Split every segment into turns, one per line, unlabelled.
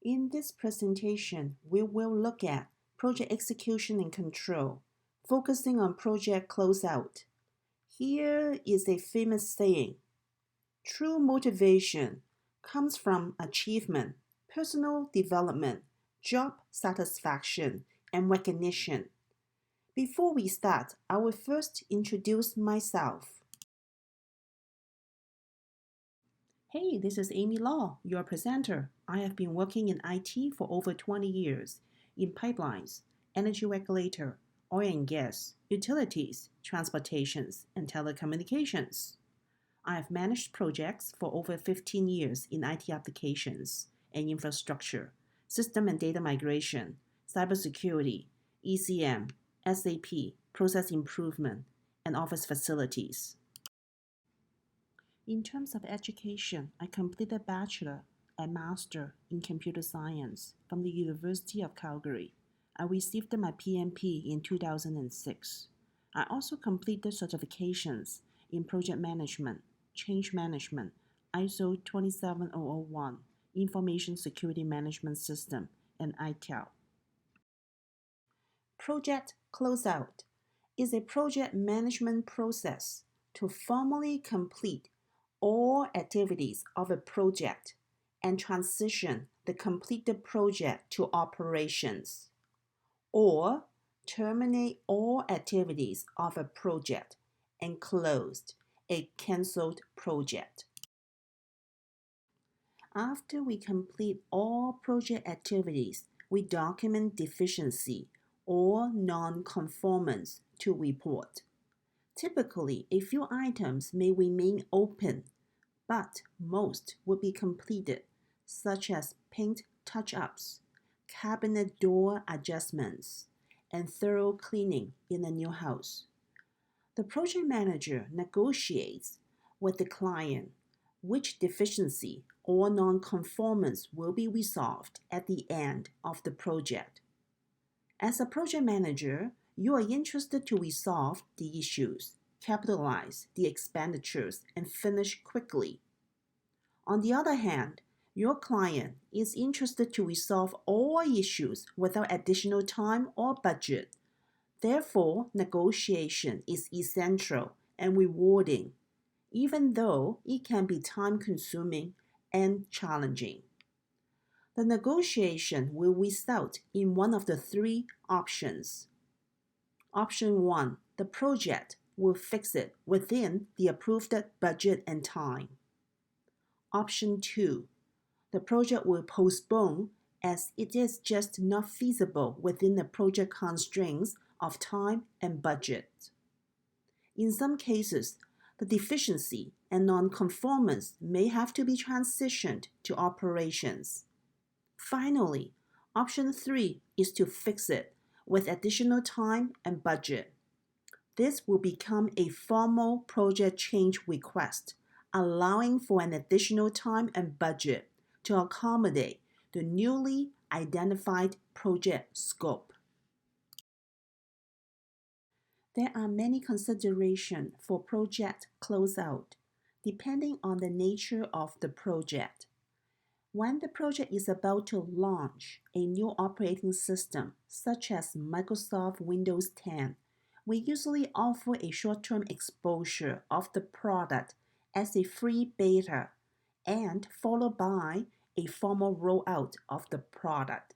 In this presentation, we will look at project execution and control, focusing on project closeout. Here is a famous saying: true motivation comes from achievement, personal development, job satisfaction, and recognition. Before we start, I will first introduce myself. Hey, this is Amy Law, your presenter. I have been working in IT for over 20 years in pipelines, energy regulator, oil and gas, utilities, transportations, and telecommunications. I have managed projects for over 15 years in IT applications and infrastructure, system and data migration, cybersecurity, ECM, SAP, process improvement, and office facilities. In terms of education, I completed bachelor and master in computer science from the University of Calgary. I received my PMP in 2006. I also completed certifications in project management, change management, ISO 27001, Information Security Management System, and ITIL. Project closeout is a project management process to formally complete all activities of a project and transition the completed project to operations, or terminate all activities of a project and close a cancelled project. After we complete all project activities, we document deficiency or non-conformance to report. Typically, a few items may remain open, but most will be completed, such as paint touch-ups, cabinet door adjustments, and thorough cleaning in a new house. The project manager negotiates with the client which deficiency or non-conformance will be resolved at the end of the project. As a project manager, you are interested to resolve the issues, capitalize the expenditures, and finish quickly. On the other hand, your client is interested to resolve all issues without additional time or budget. Therefore, negotiation is essential and rewarding, even though it can be time-consuming and challenging. The negotiation will result in one of the three options. Option 1, the project will fix it within the approved budget and time. Option 2, the project will postpone as it is just not feasible within the project constraints of time and budget. In some cases, the deficiency and non-conformance may have to be transitioned to operations. Finally, option 3 is to fix it with additional time and budget. This will become a formal project change request, allowing for an additional time and budget to accommodate the newly identified project scope. There are many considerations for project closeout, depending on the nature of the project. When the project is about to launch a new operating system, such as Microsoft Windows 10, we usually offer a short-term exposure of the product as a free beta and followed by a formal rollout of the product.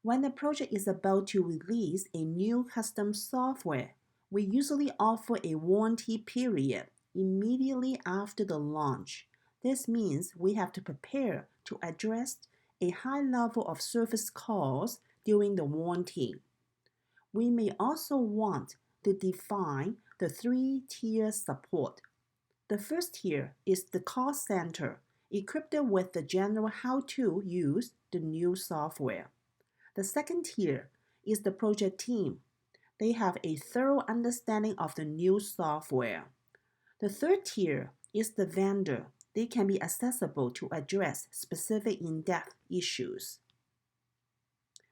When the project is about to release a new custom software, we usually offer a warranty period immediately after the launch. This means we have to prepare to address a high level of service calls during the warranty. We may also want to define the three-tier support. The first tier is the call center, equipped with the general how to use the new software. The second tier is the project team. They have a thorough understanding of the new software. The third tier is the vendor. They can be accessible to address specific in-depth issues.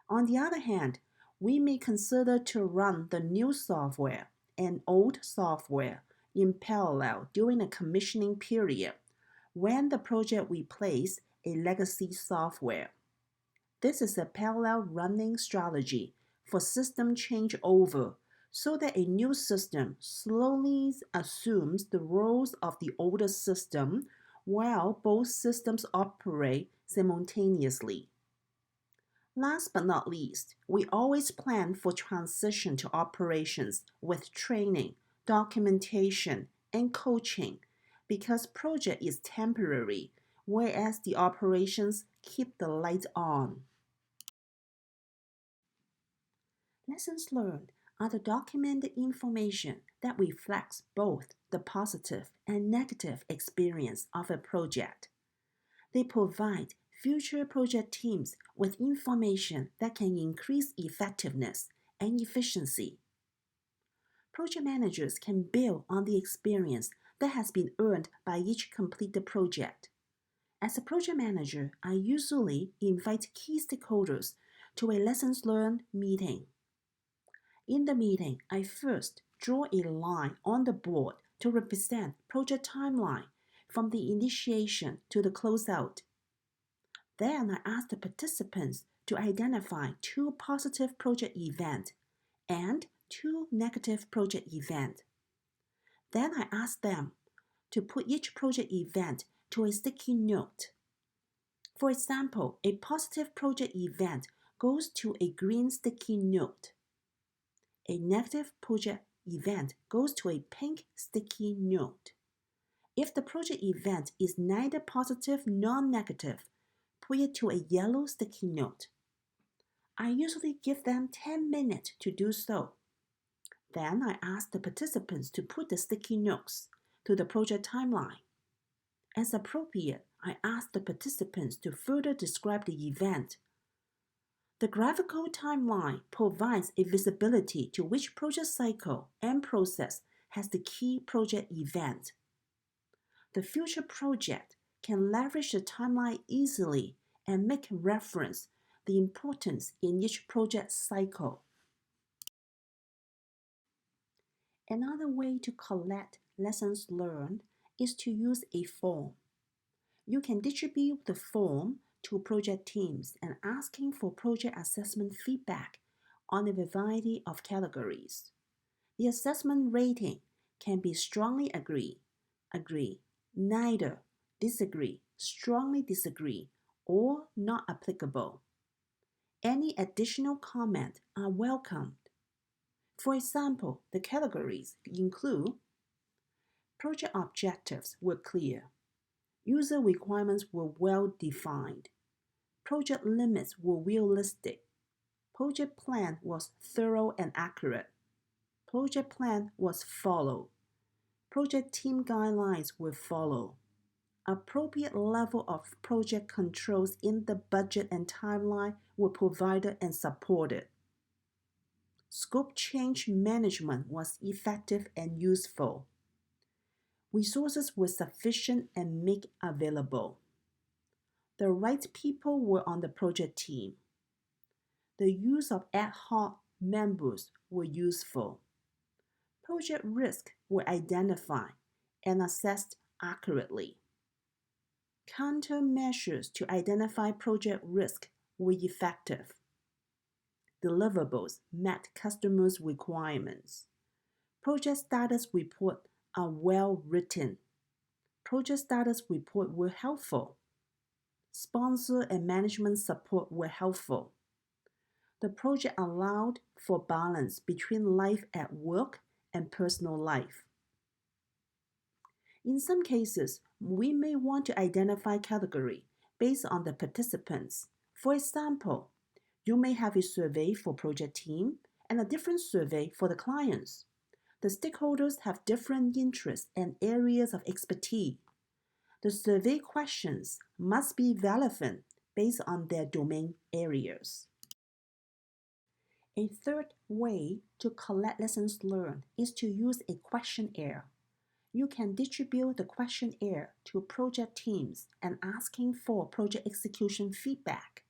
On the other hand, we may consider to run the new software and old software in parallel during a commissioning period when the project replaces a legacy software. This is a parallel running strategy for system changeover so that a new system slowly assumes the roles of the older system while both systems operate simultaneously. Last but not least, we always plan for transition to operations with training, documentation, and coaching because project is temporary, whereas the operations keep the lights on. Lessons learned are the documented information that reflects both the positive and negative experience of a project. They provide future project teams with information that can increase effectiveness and efficiency. Project managers can build on the experience that has been earned by each completed project. As a project manager, I usually invite key stakeholders to a lessons learned meeting. In the meeting, I first draw a line on the board to represent project timeline from the initiation to the closeout. Then I ask the participants to identify 2 positive project events and 2 negative project events. Then I ask them to put each project event to a sticky note. For example, a positive project event goes to a green sticky note. A negative project event goes to a pink sticky note. If the project event is neither positive nor negative, put it to a yellow sticky note. I usually give them 10 minutes to do so. Then I ask the participants to put the sticky notes to the project timeline. As appropriate, I ask the participants to further describe the event. The graphical timeline provides a visibility to which project cycle and process has the key project event. The future project can leverage the timeline easily and make reference the importance in each project cycle. Another way to collect lessons learned is to use a form. You can distribute the form to project teams and asking for project assessment feedback on a variety of categories. The assessment rating can be strongly agree, neither, disagree, strongly disagree, or not applicable. Any additional comment are welcomed. For example, the categories include project objectives were clear, user requirements were well defined, project limits were realistic, project plan was thorough and accurate, project plan was followed, project team guidelines were followed, appropriate level of project controls in the budget and timeline were provided and supported. Scope change management was effective and useful. Resources were sufficient and made available. The right people were on the project team. The use of ad hoc members were useful. Project risks were identified and assessed accurately. Countermeasures to identify project risk were effective. Deliverables met customers' requirements. Project status reports are well written. Project status reports were helpful. Sponsor and management support were helpful. The project allowed for balance between life at work and personal life. In some cases, we may want to identify category based on the participants. For example, you may have a survey for project team and a different survey for the clients. The stakeholders have different interests and areas of expertise. The survey questions must be relevant based on their domain areas. A third way to collect lessons learned is to use a questionnaire. You can distribute the questionnaire to project teams and asking for project execution feedback.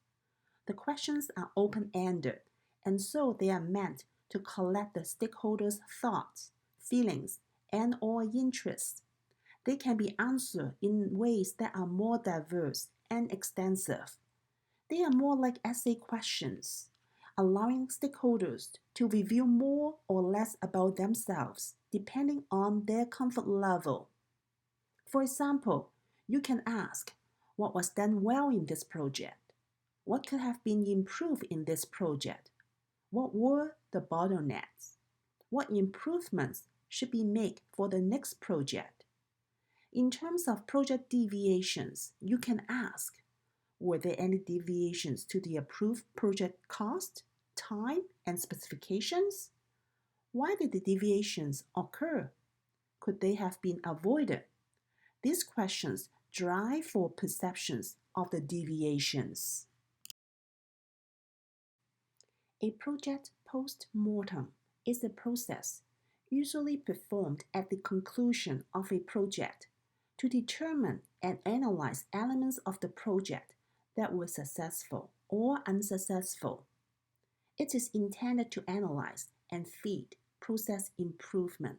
The questions are open-ended, and so they are meant to collect the stakeholders' thoughts, feelings, and/or interests. They can be answered in ways that are more diverse and extensive. They are more like essay questions, allowing stakeholders to reveal more or less about themselves depending on their comfort level. For example, you can ask, what was done well in this project? What could have been improved in this project? What were the bottlenecks? What improvements should be made for the next project? In terms of project deviations, you can ask, were there any deviations to the approved project cost, time, and specifications? Why did the deviations occur? Could they have been avoided? These questions drive for perceptions of the deviations. A project post-mortem is a process usually performed at the conclusion of a project to determine and analyze elements of the project that were successful or unsuccessful. It is intended to analyze and feed process improvement.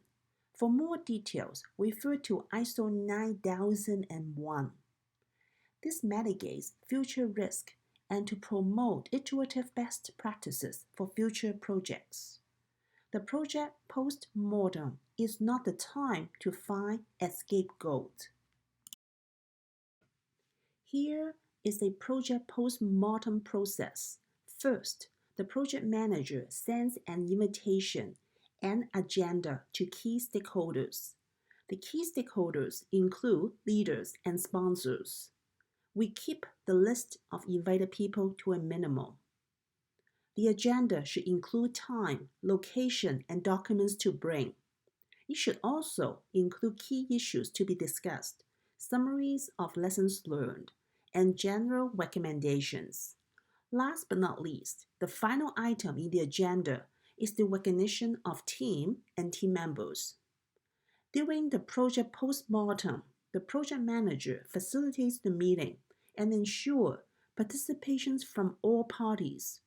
For more details, refer to ISO 9001. This mitigates future risk and to promote iterative best practices for future projects. The project post-mortem is not the time to find a scapegoat. Here is a project post-mortem process. First, the project manager sends an invitation and agenda to key stakeholders. The key stakeholders include leaders and sponsors. We keep the list of invited people to a minimum. The agenda should include time, location, and documents to bring. It should also include key issues to be discussed, summaries of lessons learned, and general recommendations. Last but not least, the final item in the agenda is the recognition of team and team members. During the project post-mortem, the project manager facilitates the meeting and ensures participation from all parties.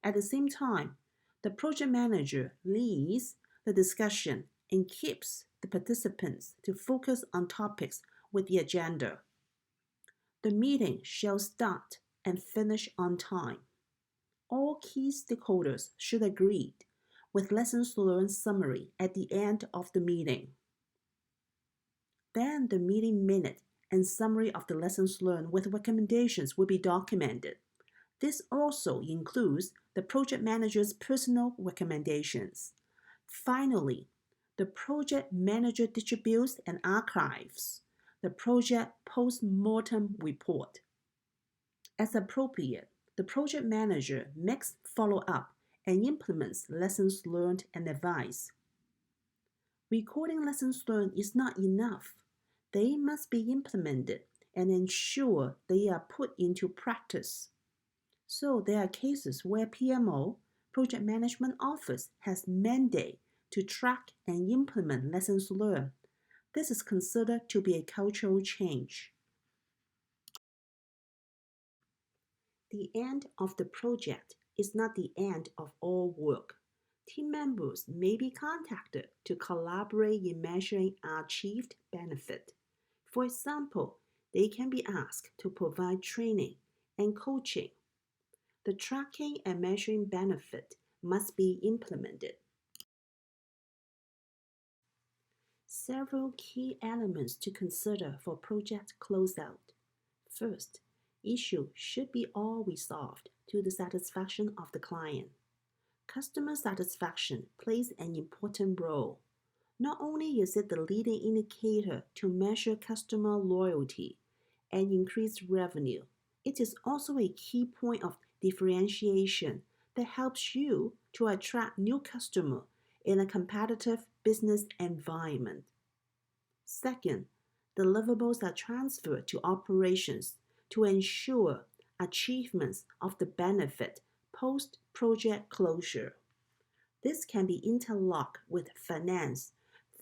At the same time, the project manager leads the discussion and keeps the participants to focus on topics with the agenda. The meeting shall start and finish on time. All key stakeholders should agree with lessons learned summary at the end of the meeting. Then the meeting minute and summary of the lessons learned with recommendations will be documented. This also includes the project manager's personal recommendations. Finally, the project manager distributes and archives the project post-mortem report. As appropriate, the project manager makes follow-up and implements lessons learned and advice. Recording lessons learned is not enough. They must be implemented and ensure they are put into practice. So there are cases where PMO, Project Management Office, has mandate to track and implement lessons learned. This is considered to be a cultural change. The end of the project is not the end of all work. Team members may be contacted to collaborate in measuring achieved benefit. For example, they can be asked to provide training and coaching. The tracking and measuring benefit must be implemented. Several key elements to consider for project closeout. First, issues should be all resolved to the satisfaction of the client. Customer satisfaction plays an important role. Not only is it the leading indicator to measure customer loyalty and increase revenue, it is also a key point of differentiation that helps you to attract new customers in a competitive business environment. Second, deliverables are transferred to operations to ensure achievements of the benefit post-project closure. This can be interlocked with finance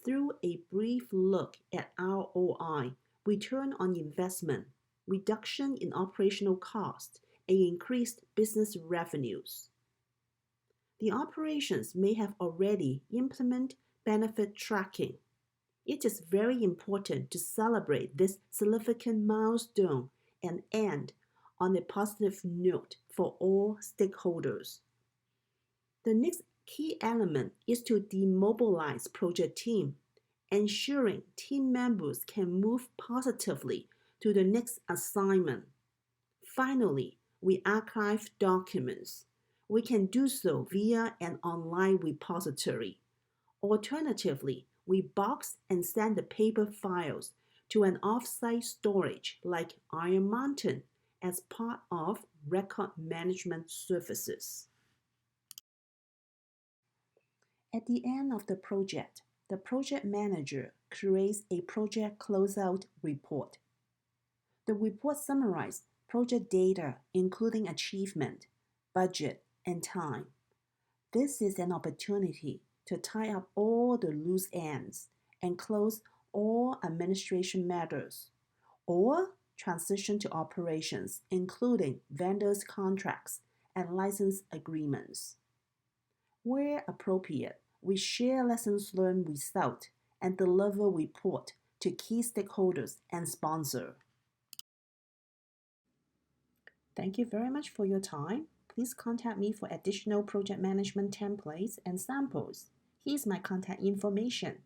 through a brief look at ROI, return on investment, reduction in operational costs, and increased business revenues. The operations may have already implemented benefit tracking. It is very important to celebrate this significant milestone and end on a positive note for all stakeholders. The next key element is to demobilize project team, ensuring team members can move positively to the next assignment. Finally, we archive documents. We can do so via an online repository. Alternatively, we box and send the paper files to an off-site storage like Iron Mountain as part of record management services. At the end of the project manager creates a project closeout report. The report summarizes project data, including achievement, budget, and time. This is an opportunity to tie up all the loose ends and close all administration matters, or transition to operations, including vendors' contracts and license agreements. Where appropriate, we share lessons learned results and deliver report to key stakeholders and sponsors. Thank you very much for your time. Please contact me for additional project management templates and samples. Here's my contact information.